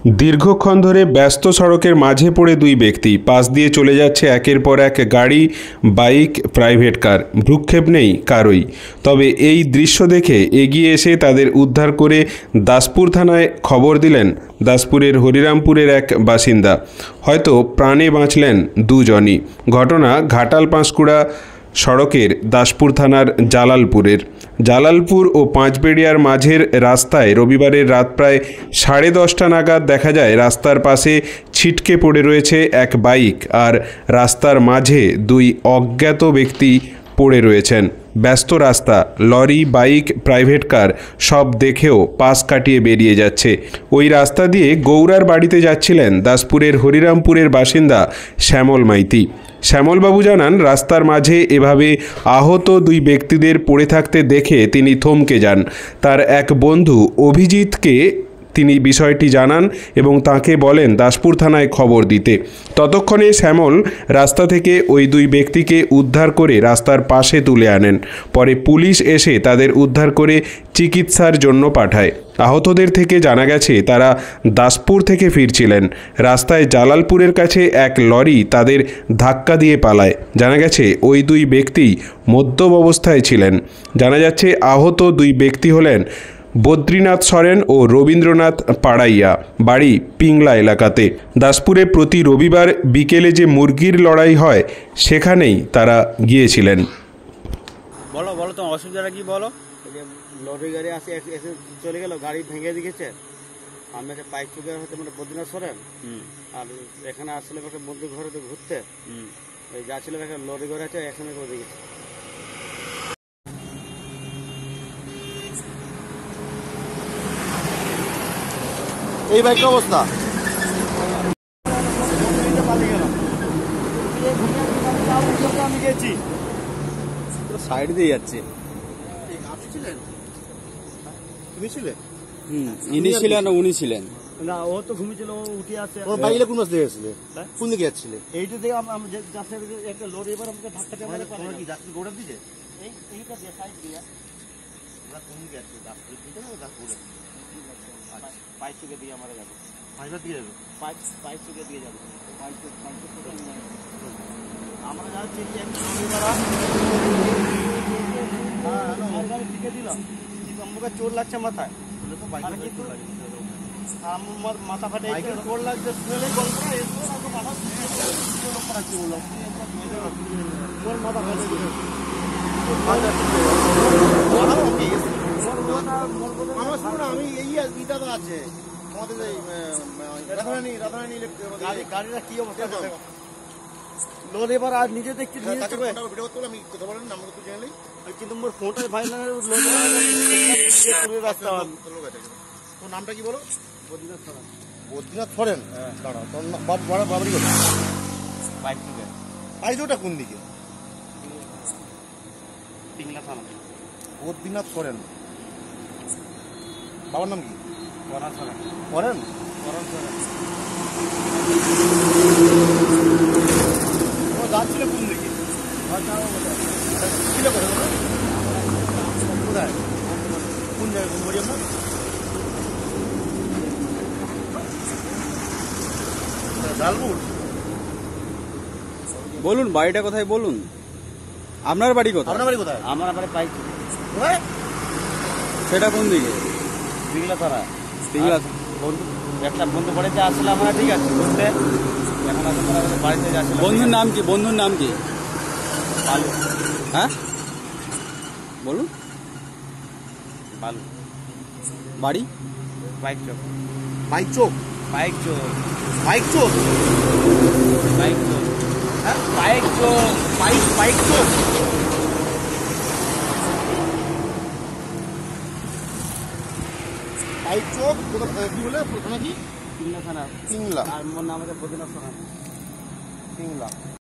দীর্ঘক্ষণ ধরে ব্যস্ত সড়কের মাঝে পড়ে দুই ব্যক্তি পাশ দিয়ে চলে যাচ্ছে একের পর এক গাড়ি, বাইক, প্রাইভেট কার। ভ্রুক্ষেপ নেই কারোই। তবে এই দৃশ্য দেখে এগিয়ে এসে তাদের উদ্ধার করে দাসপুর থানায় খবর দিলেন দাসপুরের হরিরামপুরের এক বাসিন্দা। হয়তো প্রাণে বাঁচলেন দুজনই। ঘটনা ঘাটাল পাঁশকুড়া সড়কের দাসপুর থানার জালালপুর ও পাঁচবেড়িয়ার মাঝের রাস্তায় রবিবারের রাত প্রায় 10:30 নাগাদ দেখা যায় রাস্তার পাশে ছিটকে পড়ে রয়েছে এক বাইক, আর রাস্তার মাঝে দুই অজ্ঞাত ব্যক্তি পড়ে রয়েছেন। ব্যস্ত রাস্তা, লরি, বাইক, প্রাইভেট কার সব দেখেও পাশ কাটিয়ে বেরিয়ে যাচ্ছে। ওই রাস্তা দিয়ে গৌরার বাড়িতে যাচ্ছিলেন দাসপুরের হরিরামপুরের বাসিন্দা শ্যামল মাইতি। শ্যামলবাবু জানান, রাস্তার মাঝে এভাবে আহত দুই ব্যক্তিদের পড়ে থাকতে দেখে তিনি থমকে যান। তার এক বন্ধু অভিজিৎকে তিনি বিষয়টি জানান এবং তাকে বলেন দাসপুর থানায় খবর দিতে। ততক্ষণে শ্যামল রাস্তা থেকে ওই দুই ব্যক্তিকে উদ্ধার করে রাস্তার পাশে তুলে আনেন। পরে পুলিশ এসে তাদের উদ্ধার করে চিকিৎসার জন্য পাঠায়। আহতদের থেকে জানা গেছে তারা দাসপুর থেকে ফিরছিলেন। রাস্তায় জালালপুরের কাছে এক লরি তাদের ধাক্কা দিয়ে পালায়। জানা গেছে ওই দুই ব্যক্তি মদ্যপ অবস্থায় ছিলেন। জানা যাচ্ছে আহত দুই ব্যক্তি হলেন বদ্রীনাথ সরেন ও রবীন্দ্রনাথ পাড়াইয়া, বাড়ি পিংলা এলাকাতে। দাসপুরে প্রতি রবিবার বিকেলে যে মুরগির লড়াই হয় সেখানেই তারা গিয়েছিলেন। বলো বলো তোমার অসুবিধাটা কি বলো? লরি গাড়ি আসে এসে চলে গেল, গাড়ি ভেঙে দিয়েছে। আমি একটা পাইক চুকে হতে মানে বদ্রীনাথ সরেন, আর এখানে আসলে একটা বন্ধু ঘরে তো ঘুরতে যাচ্ছিল, একটা লরি গাড়ি আছে এখানে করে দিয়েছে। এই বাইকটা অবস্থা আমি গেছি সাইড দিয়ে যাচ্ছে। তুমি ছিলে? ইনি ছিলেন না উনি ছিলেন? না, ও তো ঘুমিয়েছিল, ও উঠে আসছে। ওর বাইরে কোন দিকে গেছিলে? কোন দিকে যাচ্ছিলে? এইটা থেকে আমি যাচ্ছে একটা লরি, এবার আমাকে ধাক্কা দিয়ে তোমরা কি যাচ্ছে গোড়া দিকে? এইটা দিয়ে সাইড দিয়ে আমরা কোন দিকে যাচ্ছি? দাসপুর দিকে না দাসপুরে? পাইপ চুকে দিয়ে আমরা যাবো। পাইপ দিয়ে যাবো? পাইপ চুকে দিয়ে যাবো। আমরা যাচ্ছি টিকে দিলাম, আমাকে চোর লাগছে মাথায়। আমার মাথা ফাটে চোর লাগছে, মাথা ফাটে আমি এই ইটা তো আছে আমাদের গাড়িটা কি অবস্থা লোন। এবার আর নিজে দেখছি আমি কথা বলেন নাম তো জেনে কিন্তু মোর ফোনটা ভাই না রাস্তা। তোর নামটা কি বলো? বদ্রীনাথ সরেন। বদ্রীনাথ সরেন? দাঁড়া, তোর বাবারি বলো। বাইকটা কোন দিকে? পিংলা থানা। বদ্রীনাথ সরেন, বাবার নাম কি? করেন যাচ্ছিল কোন দিকে? কোথায় কোন জায়গায় বলি আমরা? জালালপুর। বলুন বাড়িটা কোথায় বলুন? আপনার বাড়ি কোথায়? আপনার বাড়ি কোথায়? আমার বাড়ি পাইক। সেটা কোন দিকে? পিংলা থানা। পিংলা একটা বন্ধু বাড়িতে আসলে আমরা ঠিক আছে ঘুরতে, এখন বাড়িতে যাচ্ছিল। বন্ধুর নাম কি? বন্ধুর নাম কি? বালু। হ্যাঁ বলুন। বালু। বাড়ি? বাইক চোক। বাইক চোক? বাইক চোক। বাইক চোক? বাইক চোক। হ্যাঁ বাইক চোক। বাইক চোক। বাইক চোক কি বলে থানা? কি পিংলা থানা? পিংলা। আর মোর নাম হচ্ছে বদ্রীনাথ থানা। পিংলা।